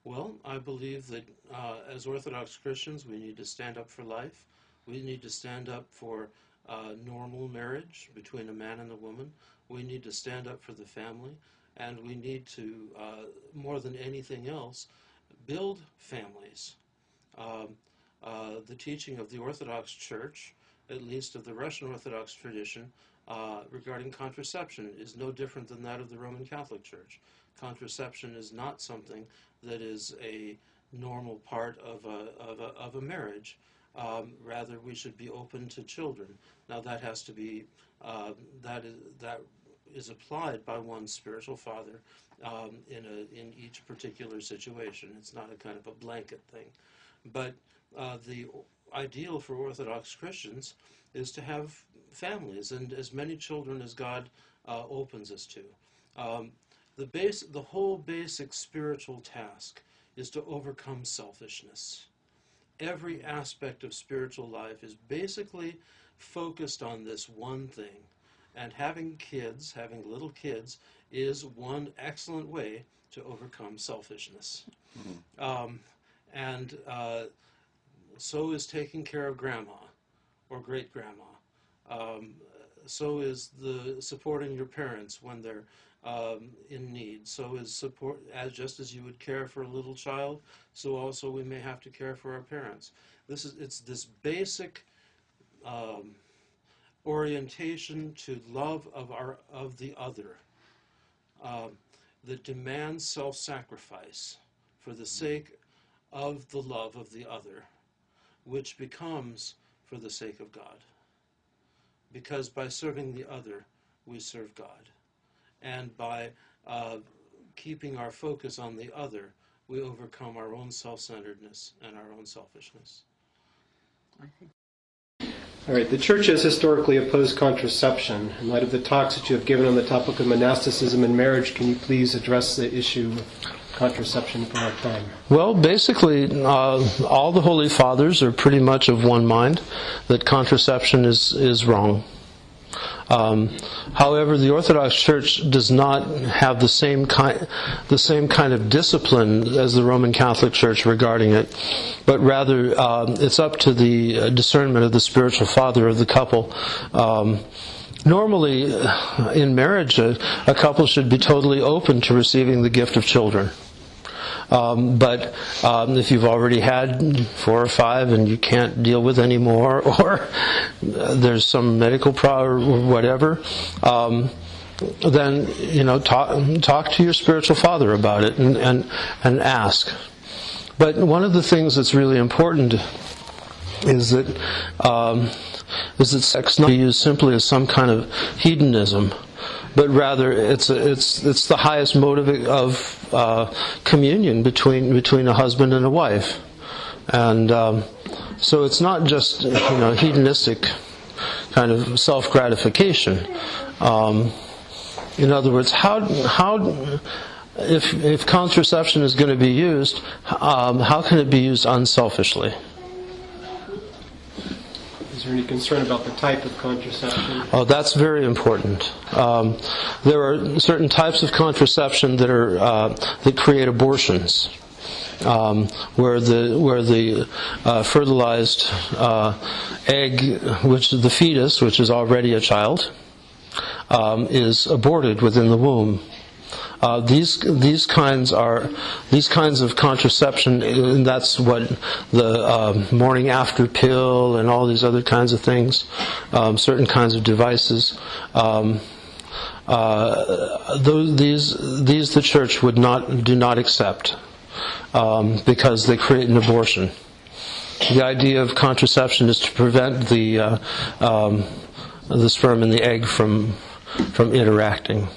Well, I believe that as Orthodox Christians, we need to stand up for life. We need to stand up for normal marriage between a man and a woman. We need to stand up for the family. And we need to, more than anything else, build families. The teaching of the Orthodox Church, at least of the Russian Orthodox tradition, regarding contraception is no different than that of the Roman Catholic Church. Contraception is not something that is a normal part of a marriage. Rather, we should be open to children. Now, that has to be that is applied by one spiritual father in each particular situation. It's not a kind of a blanket thing. But the ideal for Orthodox Christians is to have families and as many children as God opens us to. The whole basic spiritual task is to overcome selfishness. Every aspect of spiritual life is basically focused on this one thing. And having kids, having little kids, is one excellent way to overcome selfishness. Mm-hmm. So is taking care of grandma or great-grandma. So is the supporting your parents when they're in need. So is support, just as you would care for a little child, so also we may have to care for our parents. It's this basic orientation to love of the other that demands self-sacrifice for the sake of the love of the other, which becomes for the sake of God. Because by serving the other, we serve God. And by keeping our focus on the other, we overcome our own self-centeredness and our own selfishness. All right, the Church has historically opposed contraception. In light of the talks that you have given on the topic of monasticism and marriage, can you please address the issue of contraception for our time? Well, basically, all the Holy Fathers are pretty much of one mind that contraception is wrong. However, the Orthodox Church does not have the same kind of discipline as the Roman Catholic Church regarding it, but rather it's up to the discernment of the spiritual father of the couple. Normally, in marriage, a couple should be totally open to receiving the gift of children. But if you've already had 4 or 5 and you can't deal with any more, or there's some medical problem or whatever, then talk to your spiritual father about it and ask. But one of the things that's really important is that sex not be used simply as some kind of hedonism, but rather it's the highest motive of communion between a husband and a wife, and so it's not just hedonistic kind of self-gratification. In other words, if contraception is going to be used, how can it be used unselfishly? Is there any concern about the type of contraception? Oh, that's very important. There are certain types of contraception that create abortions, where the fertilized egg, which is the fetus, which is already a child, is aborted within the womb. These kinds of contraception, and that's what the morning after pill and all these other kinds of things, certain kinds of devices. These the Church do not accept because they create an abortion. The idea of contraception is to prevent the sperm and the egg from interacting.